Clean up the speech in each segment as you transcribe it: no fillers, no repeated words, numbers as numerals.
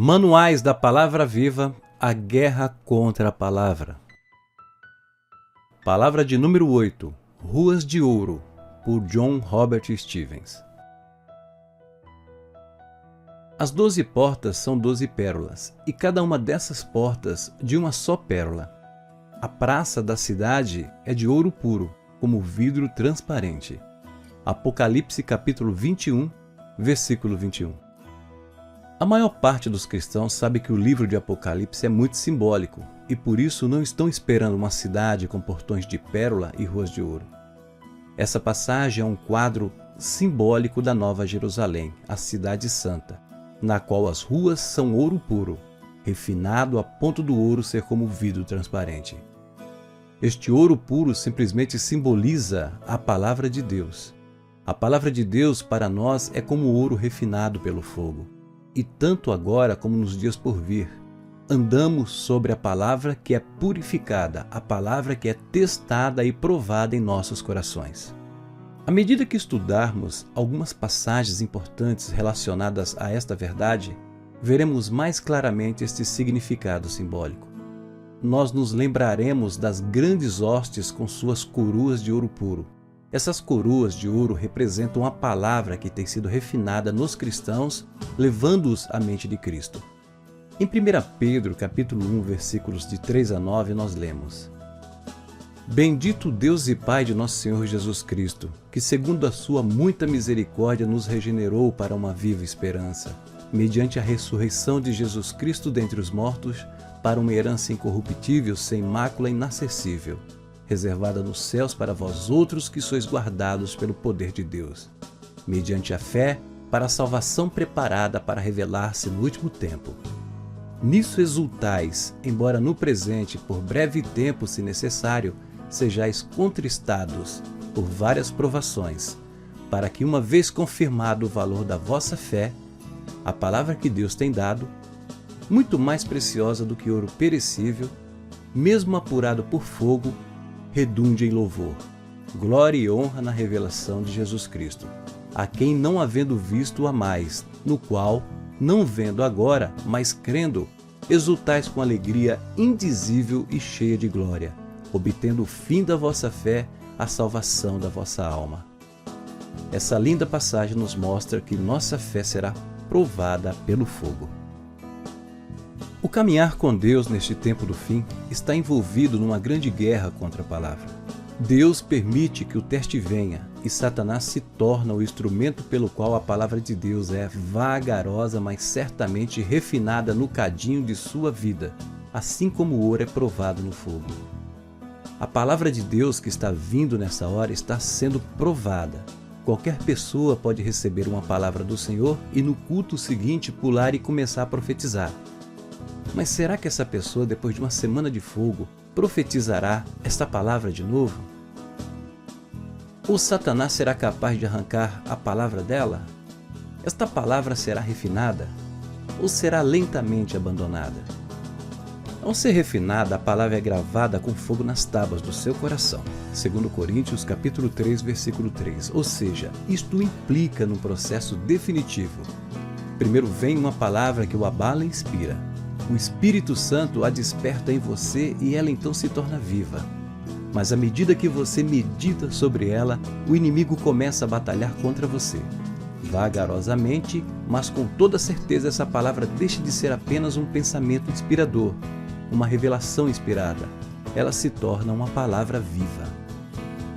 Manuais da Palavra Viva, a guerra contra a palavra. Palavra de número 8, Ruas de Ouro, por John Robert Stevens. As 12 portas são 12 pérolas, e cada uma dessas portas de uma só pérola. A praça da cidade é de ouro puro, como vidro transparente. Apocalipse capítulo 21, versículo 21. A maior parte dos cristãos sabe que o livro de Apocalipse é muito simbólico e por isso não estão esperando uma cidade com portões de pérola e ruas de ouro. Essa passagem é um quadro simbólico da Nova Jerusalém, a Cidade Santa, na qual as ruas são ouro puro, refinado a ponto do ouro ser como vidro transparente. Este ouro puro simplesmente simboliza a palavra de Deus. A palavra de Deus para nós é como ouro refinado pelo fogo. E tanto agora como nos dias por vir, andamos sobre a palavra que é purificada, a palavra que é testada e provada em nossos corações. À medida que estudarmos algumas passagens importantes relacionadas a esta verdade, veremos mais claramente este significado simbólico. Nós nos lembraremos das grandes hostes com suas coroas de ouro puro. Essas coroas de ouro representam a palavra que tem sido refinada nos cristãos, levando-os à mente de Cristo. Em 1 Pedro, capítulo 1, versículos de 3 a 9, nós lemos: Bendito Deus e Pai de nosso Senhor Jesus Cristo, que segundo a sua muita misericórdia nos regenerou para uma viva esperança, mediante a ressurreição de Jesus Cristo dentre os mortos, para uma herança incorruptível, sem mácula e inacessível, reservada nos céus para vós outros que sois guardados pelo poder de Deus, mediante a fé, para a salvação preparada para revelar-se no último tempo. Nisso exultais, embora no presente, por breve tempo, se necessário, sejais contristados por várias provações, para que, uma vez confirmado o valor da vossa fé, a palavra que Deus tem dado, muito mais preciosa do que ouro perecível, mesmo apurado por fogo, redunde em louvor, glória e honra na revelação de Jesus Cristo, a quem não havendo visto amais, no qual, não vendo agora, mas crendo, exultais com alegria indizível e cheia de glória, obtendo o fim da vossa fé, a salvação da vossa alma. Essa linda passagem nos mostra que nossa fé será provada pelo fogo. O caminhar com Deus neste tempo do fim está envolvido numa grande guerra contra a palavra. Deus permite que o teste venha e Satanás se torna o instrumento pelo qual a palavra de Deus é vagarosa, mas certamente refinada no cadinho de sua vida, assim como o ouro é provado no fogo. A palavra de Deus que está vindo nessa hora está sendo provada. Qualquer pessoa pode receber uma palavra do Senhor e no culto seguinte pular e começar a profetizar. Mas será que essa pessoa, depois de uma semana de fogo, profetizará esta palavra de novo? Ou Satanás será capaz de arrancar a palavra dela? Esta palavra será refinada? Ou será lentamente abandonada? Ao ser refinada, a palavra é gravada com fogo nas tábuas do seu coração. 2 Coríntios capítulo 3, versículo 3. Ou seja, isto implica num processo definitivo. Primeiro vem uma palavra que o abala e inspira. O Espírito Santo a desperta em você e ela então se torna viva. Mas à medida que você medita sobre ela, o inimigo começa a batalhar contra você. Vagarosamente, mas com toda certeza essa palavra deixa de ser apenas um pensamento inspirador, uma revelação inspirada. Ela se torna uma palavra viva.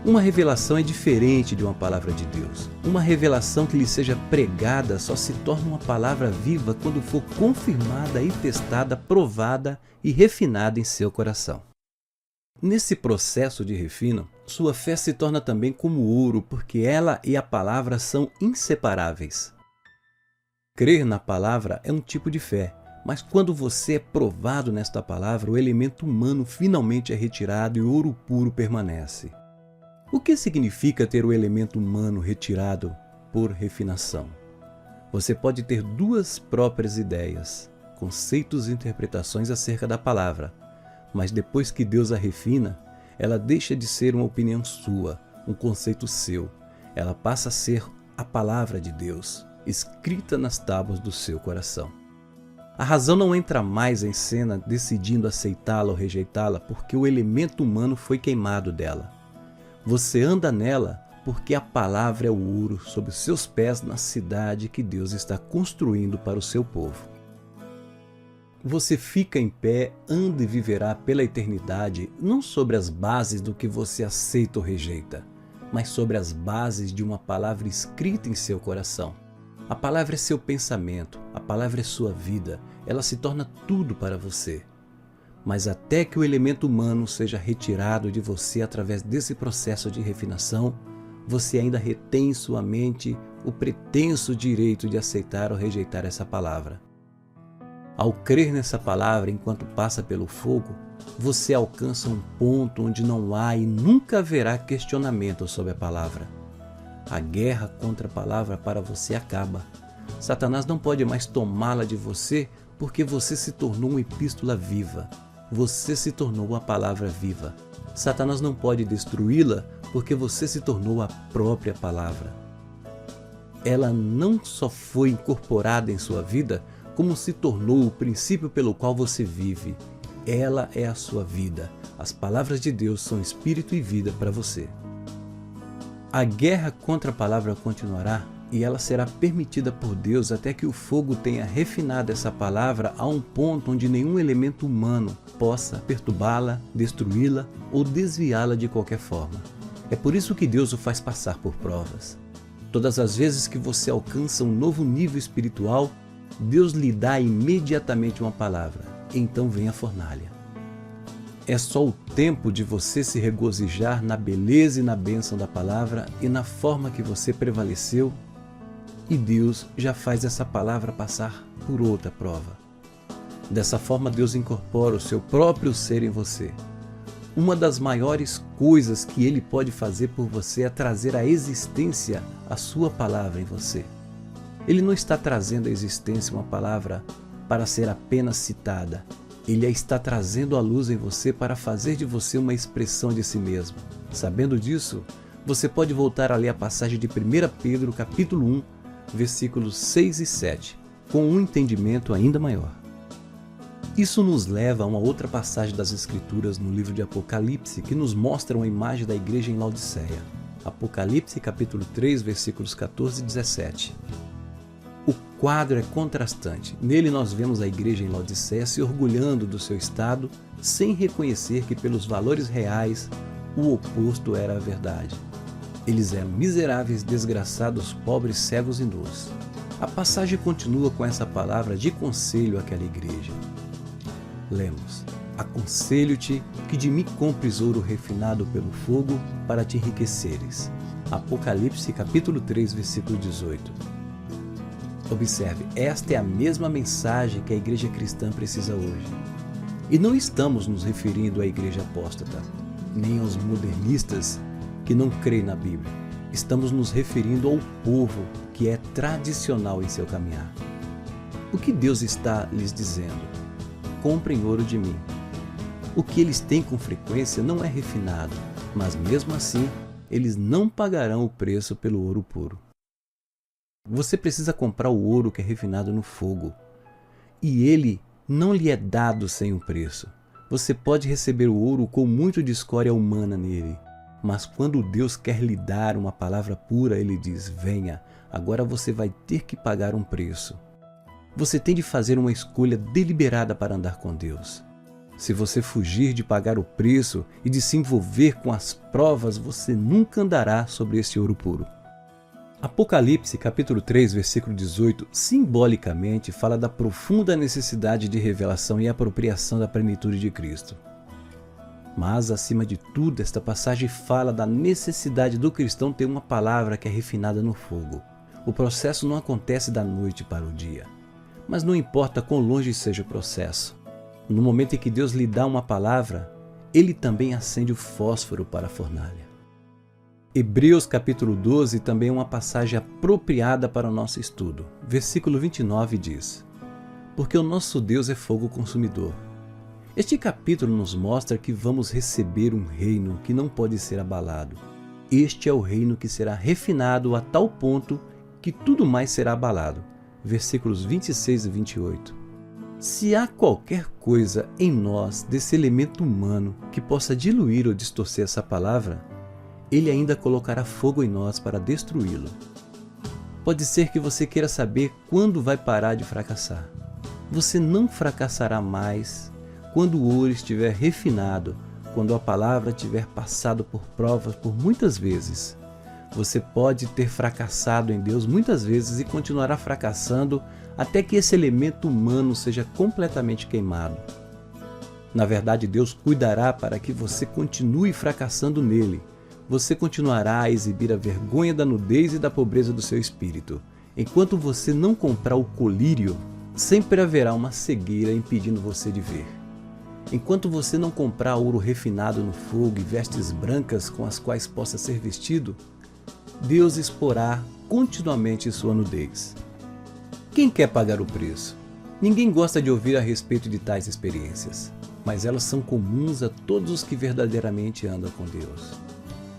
Uma revelação é diferente de uma palavra de Deus. Uma revelação que lhe seja pregada só se torna uma palavra viva quando for confirmada e testada, provada e refinada em seu coração. Nesse processo de refino, sua fé se torna também como ouro, porque ela e a palavra são inseparáveis. Crer na palavra é um tipo de fé, mas quando você é provado nesta palavra, o elemento humano finalmente é retirado e o ouro puro permanece. O que significa ter o elemento humano retirado por refinação? Você pode ter duas próprias ideias, conceitos e interpretações acerca da palavra, mas depois que Deus a refina, ela deixa de ser uma opinião sua, um conceito seu. Ela passa a ser a palavra de Deus, escrita nas tábuas do seu coração. A razão não entra mais em cena decidindo aceitá-la ou rejeitá-la porque o elemento humano foi queimado dela. Você anda nela porque a palavra é o ouro sob os seus pés na cidade que Deus está construindo para o seu povo. Você fica em pé, anda e viverá pela eternidade, não sobre as bases do que você aceita ou rejeita, mas sobre as bases de uma palavra escrita em seu coração. A palavra é seu pensamento, a palavra é sua vida, ela se torna tudo para você. Mas até que o elemento humano seja retirado de você através desse processo de refinação, você ainda retém em sua mente o pretenso direito de aceitar ou rejeitar essa palavra. Ao crer nessa palavra enquanto passa pelo fogo, você alcança um ponto onde não há e nunca haverá questionamento sobre a palavra. A guerra contra a palavra para você acaba. Satanás não pode mais tomá-la de você porque você se tornou uma epístola viva. Você se tornou a palavra viva. Satanás não pode destruí-la porque você se tornou a própria palavra. Ela não só foi incorporada em sua vida, como se tornou o princípio pelo qual você vive. Ela é a sua vida. As palavras de Deus são espírito e vida para você. A guerra contra a palavra continuará e ela será permitida por Deus até que o fogo tenha refinado essa palavra a um ponto onde nenhum elemento humano possa perturbá-la, destruí-la ou desviá-la de qualquer forma. É por isso que Deus o faz passar por provas. Todas as vezes que você alcança um novo nível espiritual, Deus lhe dá imediatamente uma palavra, então vem a fornalha. É só o tempo de você se regozijar na beleza e na bênção da palavra e na forma que você prevaleceu, e Deus já faz essa palavra passar por outra prova. Dessa forma, Deus incorpora o seu próprio ser em você. Uma das maiores coisas que Ele pode fazer por você é trazer à existência a sua palavra em você. Ele não está trazendo à existência uma palavra para ser apenas citada. Ele a está trazendo à luz em você para fazer de você uma expressão de si mesmo. Sabendo disso, você pode voltar a ler a passagem de 1 Pedro, capítulo 1, versículos 6 e 7, com um entendimento ainda maior. Isso nos leva a uma outra passagem das Escrituras no livro de Apocalipse, que nos mostra uma imagem da igreja em Laodiceia. Apocalipse, capítulo 3, versículos 14 e 17. O quadro é contrastante. Nele nós vemos a igreja em Laodiceia se orgulhando do seu estado, sem reconhecer que pelos valores reais, o oposto era a verdade. Eles eram miseráveis, desgraçados, pobres, cegos e nus. A passagem continua com essa palavra de conselho àquela igreja. Lemos: aconselho-te que de mim compres ouro refinado pelo fogo para te enriqueceres. Apocalipse capítulo 3, versículo 18. Observe, esta é a mesma mensagem que a igreja cristã precisa hoje. E não estamos nos referindo à igreja apóstata, nem aos modernistas que não creem na Bíblia. Estamos nos referindo ao povo que é tradicional em seu caminhar. O que Deus está lhes dizendo? Comprem ouro de mim. O que eles têm com frequência não é refinado, mas mesmo assim, eles não pagarão o preço pelo ouro puro. Você precisa comprar o ouro que é refinado no fogo, e ele não lhe é dado sem um preço. Você pode receber o ouro com muito de escória humana nele, mas quando Deus quer lhe dar uma palavra pura, Ele diz: venha, agora você vai ter que pagar um preço. Você tem de fazer uma escolha deliberada para andar com Deus. Se você fugir de pagar o preço e de se envolver com as provas, você nunca andará sobre esse ouro puro. Apocalipse, capítulo 3, versículo 18, simbolicamente fala da profunda necessidade de revelação e apropriação da plenitude de Cristo. Mas, acima de tudo, esta passagem fala da necessidade do cristão ter uma palavra que é refinada no fogo. O processo não acontece da noite para o dia. Mas não importa quão longe seja o processo. No momento em que Deus lhe dá uma palavra, Ele também acende o fósforo para a fornalha. Hebreus capítulo 12 também é uma passagem apropriada para o nosso estudo. Versículo 29 diz: porque o nosso Deus é fogo consumidor. Este capítulo nos mostra que vamos receber um reino que não pode ser abalado. Este é o reino que será refinado a tal ponto que tudo mais será abalado. Versículos 26 e 28. Se há qualquer coisa em nós desse elemento humano que possa diluir ou distorcer essa palavra, ele ainda colocará fogo em nós para destruí-lo. Pode ser que você queira saber quando vai parar de fracassar. Você não fracassará mais quando o ouro estiver refinado, quando a palavra tiver passado por provas por muitas vezes. Você pode ter fracassado em Deus muitas vezes e continuará fracassando até que esse elemento humano seja completamente queimado. Na verdade, Deus cuidará para que você continue fracassando nele. Você continuará a exibir a vergonha da nudez e da pobreza do seu espírito. Enquanto você não comprar o colírio, sempre haverá uma cegueira impedindo você de ver. Enquanto você não comprar ouro refinado no fogo e vestes brancas com as quais possa ser vestido, Deus exporá continuamente sua nudez. Quem quer pagar o preço? Ninguém gosta de ouvir a respeito de tais experiências, mas elas são comuns a todos os que verdadeiramente andam com Deus.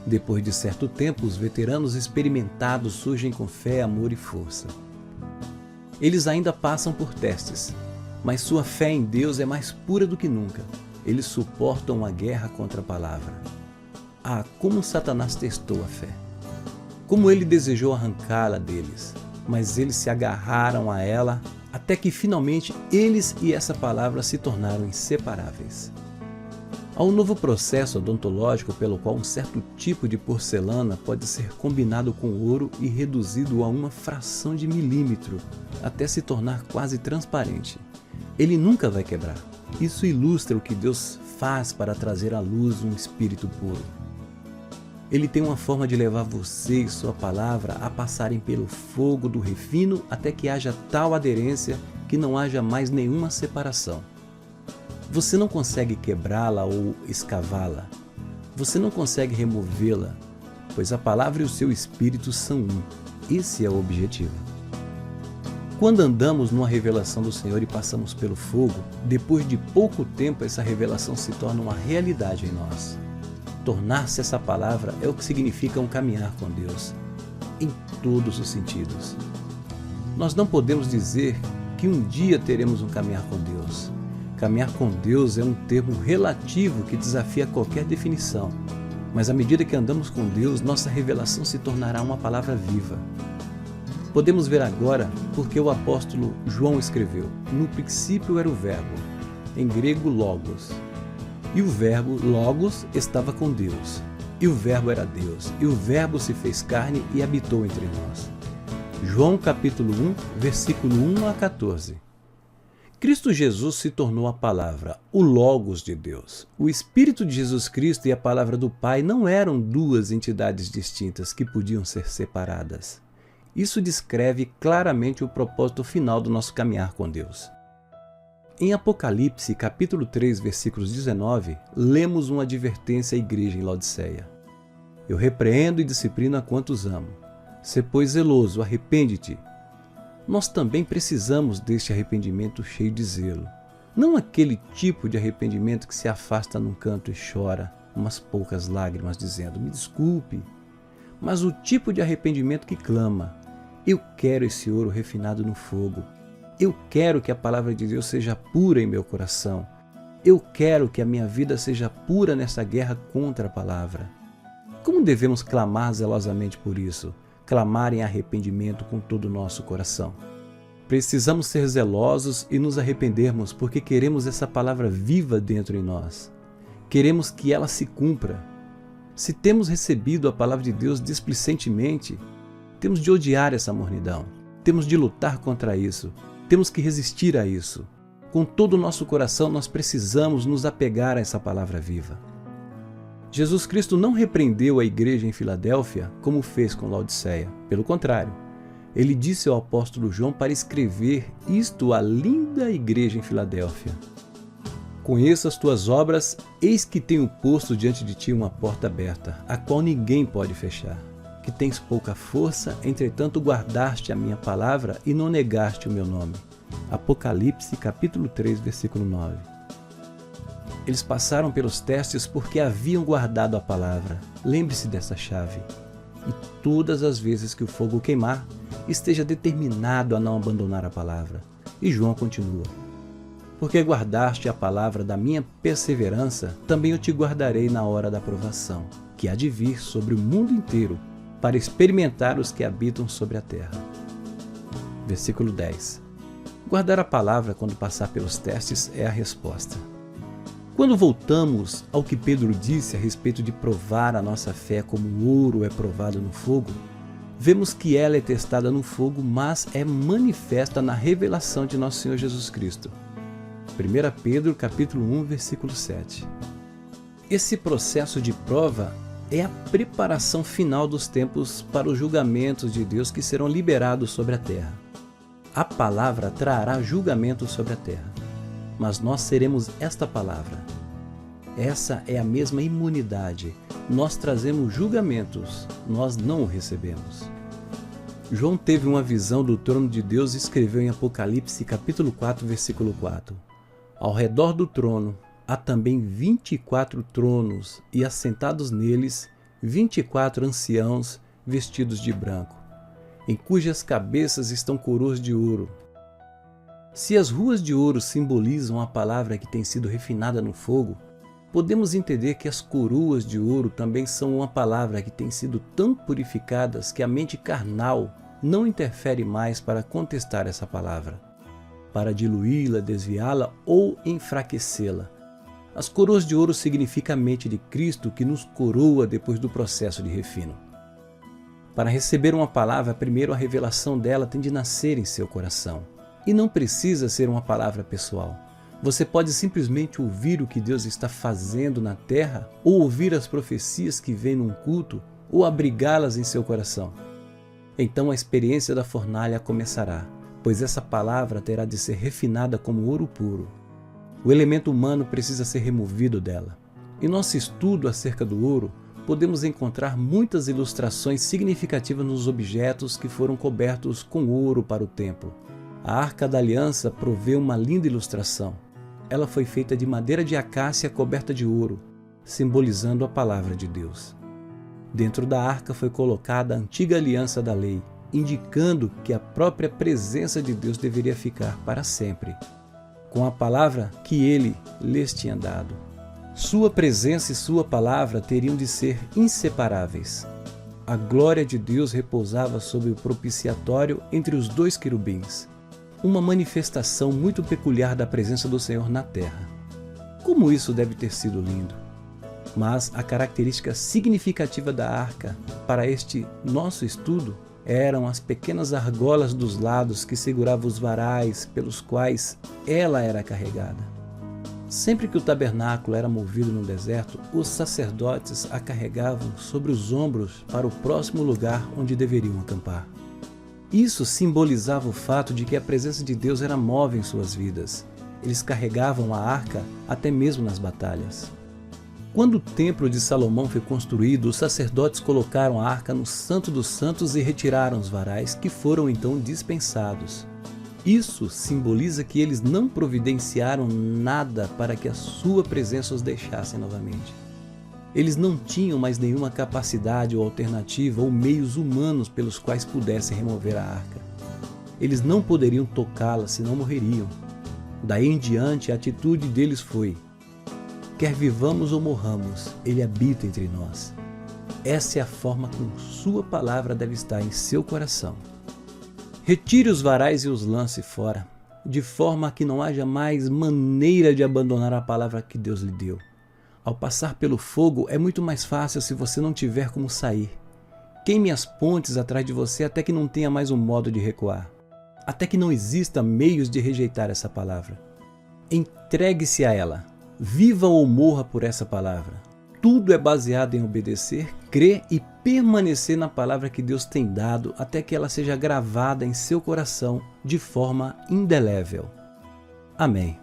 Depois de certo tempo, os veteranos experimentados surgem com fé, amor e força. Eles ainda passam por testes, mas sua fé em Deus é mais pura do que nunca. Eles suportam a guerra contra a palavra. Ah, como Satanás testou a fé! Como ele desejou arrancá-la deles, mas eles se agarraram a ela até que finalmente eles e essa palavra se tornaram inseparáveis. Há um novo processo odontológico pelo qual um certo tipo de porcelana pode ser combinado com ouro e reduzido a uma fração de milímetro até se tornar quase transparente. Ele nunca vai quebrar. Isso ilustra o que Deus faz para trazer à luz um espírito puro. Ele tem uma forma de levar você e sua palavra a passarem pelo fogo do refino até que haja tal aderência que não haja mais nenhuma separação. Você não consegue quebrá-la ou escavá-la. Você não consegue removê-la, pois a palavra e o seu espírito são um. Esse é o objetivo. Quando andamos numa revelação do Senhor e passamos pelo fogo, depois de pouco tempo essa revelação se torna uma realidade em nós. Tornar-se essa palavra é o que significa um caminhar com Deus, em todos os sentidos. Nós não podemos dizer que um dia teremos um caminhar com Deus. Caminhar com Deus é um termo relativo que desafia qualquer definição, mas à medida que andamos com Deus, nossa revelação se tornará uma palavra viva. Podemos ver agora porque o apóstolo João escreveu: no princípio era o verbo, em grego logos. E o verbo, logos, estava com Deus. E o verbo era Deus. E o verbo se fez carne e habitou entre nós. João capítulo 1, versículo 1 a 14. Cristo Jesus se tornou a palavra, o logos de Deus. O Espírito de Jesus Cristo e a palavra do Pai não eram duas entidades distintas que podiam ser separadas. Isso descreve claramente o propósito final do nosso caminhar com Deus. Em Apocalipse, capítulo 3, versículos 19, lemos uma advertência à igreja em Laodiceia. Eu repreendo e disciplino a quantos amo. Sê, pois, zeloso, arrepende-te. Nós também precisamos deste arrependimento cheio de zelo. Não aquele tipo de arrependimento que se afasta num canto e chora umas poucas lágrimas dizendo, me desculpe. Mas o tipo de arrependimento que clama, eu quero esse ouro refinado no fogo. Eu quero que a palavra de Deus seja pura em meu coração. Eu quero que a minha vida seja pura nessa guerra contra a palavra. Como devemos clamar zelosamente por isso? Clamar em arrependimento com todo o nosso coração. Precisamos ser zelosos e nos arrependermos porque queremos essa palavra viva dentro em nós. Queremos que ela se cumpra. Se temos recebido a palavra de Deus displicentemente, temos de odiar essa mornidão. Temos de lutar contra isso. Temos que resistir a isso. Com todo o nosso coração, nós precisamos nos apegar a essa palavra viva. Jesus Cristo não repreendeu a igreja em Filadélfia como fez com Laodiceia. Pelo contrário, ele disse ao apóstolo João para escrever isto à linda igreja em Filadélfia. Conheço as tuas obras, eis que tenho posto diante de ti uma porta aberta, a qual ninguém pode fechar. Que tens pouca força, entretanto guardaste a minha palavra e não negaste o meu nome. Apocalipse capítulo 3, versículo 9. Eles passaram pelos testes porque haviam guardado a palavra. Lembre-se dessa chave. E todas as vezes que o fogo queimar, esteja determinado a não abandonar a palavra. E João continua. porque guardaste a palavra da minha perseverança, também eu te guardarei na hora da provação, que há de vir sobre o mundo inteiro, para experimentar os que habitam sobre a terra. Versículo 10. Guardar a palavra quando passar pelos testes é a resposta. Quando voltamos ao que Pedro disse a respeito de provar a nossa fé como o ouro é provado no fogo, vemos que ela é testada no fogo, mas é manifesta na revelação de nosso Senhor Jesus Cristo. 1 Pedro capítulo 1, versículo 7. Esse processo de prova é a preparação final dos tempos para os julgamentos de Deus que serão liberados sobre a terra. A palavra trará julgamento sobre a terra, mas nós seremos esta palavra. Essa é a mesma imunidade. Nós trazemos julgamentos, nós não o recebemos. João teve uma visão do trono de Deus e escreveu em Apocalipse capítulo 4, versículo 4. Ao redor do trono há também 24 tronos e assentados neles 24 anciãos vestidos de branco, em cujas cabeças estão coroas de ouro. Se as ruas de ouro simbolizam a palavra que tem sido refinada no fogo, podemos entender que as coroas de ouro também são uma palavra que tem sido tão purificadas que a mente carnal não interfere mais para contestar essa palavra, para diluí-la, desviá-la ou enfraquecê-la. As coroas de ouro significam a mente de Cristo que nos coroa depois do processo de refino. Para receber uma palavra, primeiro a revelação dela tem de nascer em seu coração. E não precisa ser uma palavra pessoal. Você pode simplesmente ouvir o que Deus está fazendo na terra, ou ouvir as profecias que vêm num culto, ou abrigá-las em seu coração. Então a experiência da fornalha começará, pois essa palavra terá de ser refinada como ouro puro. O elemento humano precisa ser removido dela. Em nosso estudo acerca do ouro, podemos encontrar muitas ilustrações significativas nos objetos que foram cobertos com ouro para o templo. A Arca da Aliança provê uma linda ilustração. Ela foi feita de madeira de acácia coberta de ouro, simbolizando a palavra de Deus. Dentro da arca foi colocada a antiga aliança da lei, indicando que a própria presença de Deus deveria ficar para sempre, com a palavra que ele lhes tinha dado. Sua presença e sua palavra teriam de ser inseparáveis. A glória de Deus repousava sobre o propiciatório entre os dois querubins, uma manifestação muito peculiar da presença do Senhor na terra. Como isso deve ter sido lindo! Mas a característica significativa da arca para este nosso estudo eram as pequenas argolas dos lados que seguravam os varais pelos quais ela era carregada. Sempre que o tabernáculo era movido no deserto, os sacerdotes a carregavam sobre os ombros para o próximo lugar onde deveriam acampar. Isso simbolizava o fato de que a presença de Deus era móvel em suas vidas. Eles carregavam a arca até mesmo nas batalhas. Quando o templo de Salomão foi construído, os sacerdotes colocaram a arca no Santo dos Santos e retiraram os varais, que foram então dispensados. Isso simboliza que eles não providenciaram nada para que a sua presença os deixasse novamente. Eles não tinham mais nenhuma capacidade ou alternativa ou meios humanos pelos quais pudessem remover a arca. Eles não poderiam tocá-la, senão morreriam. Daí em diante, a atitude deles foi: quer vivamos ou morramos, ele habita entre nós. Essa é a forma como sua palavra deve estar em seu coração. Retire os varais e os lance fora, de forma que não haja mais maneira de abandonar a palavra que Deus lhe deu. Ao passar pelo fogo é muito mais fácil se você não tiver como sair. Queime as pontes atrás de você até que não tenha mais um modo de recuar, até que não exista meios de rejeitar essa palavra. Entregue-se a ela. Viva ou morra por essa palavra. Tudo é baseado em obedecer, crer e permanecer na palavra que Deus tem dado até que ela seja gravada em seu coração de forma indelével. Amém.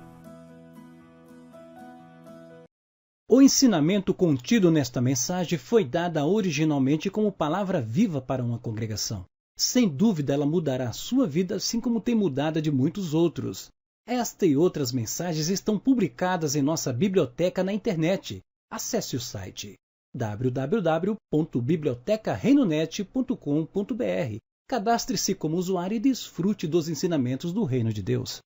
O ensinamento contido nesta mensagem foi dada originalmente como palavra viva para uma congregação. Sem dúvida, ela mudará a sua vida, assim como tem mudado a de muitos outros. Esta e outras mensagens estão publicadas em nossa biblioteca na internet. Acesse o site www.bibliotecareinonet.com.br. Cadastre-se como usuário e desfrute dos ensinamentos do Reino de Deus.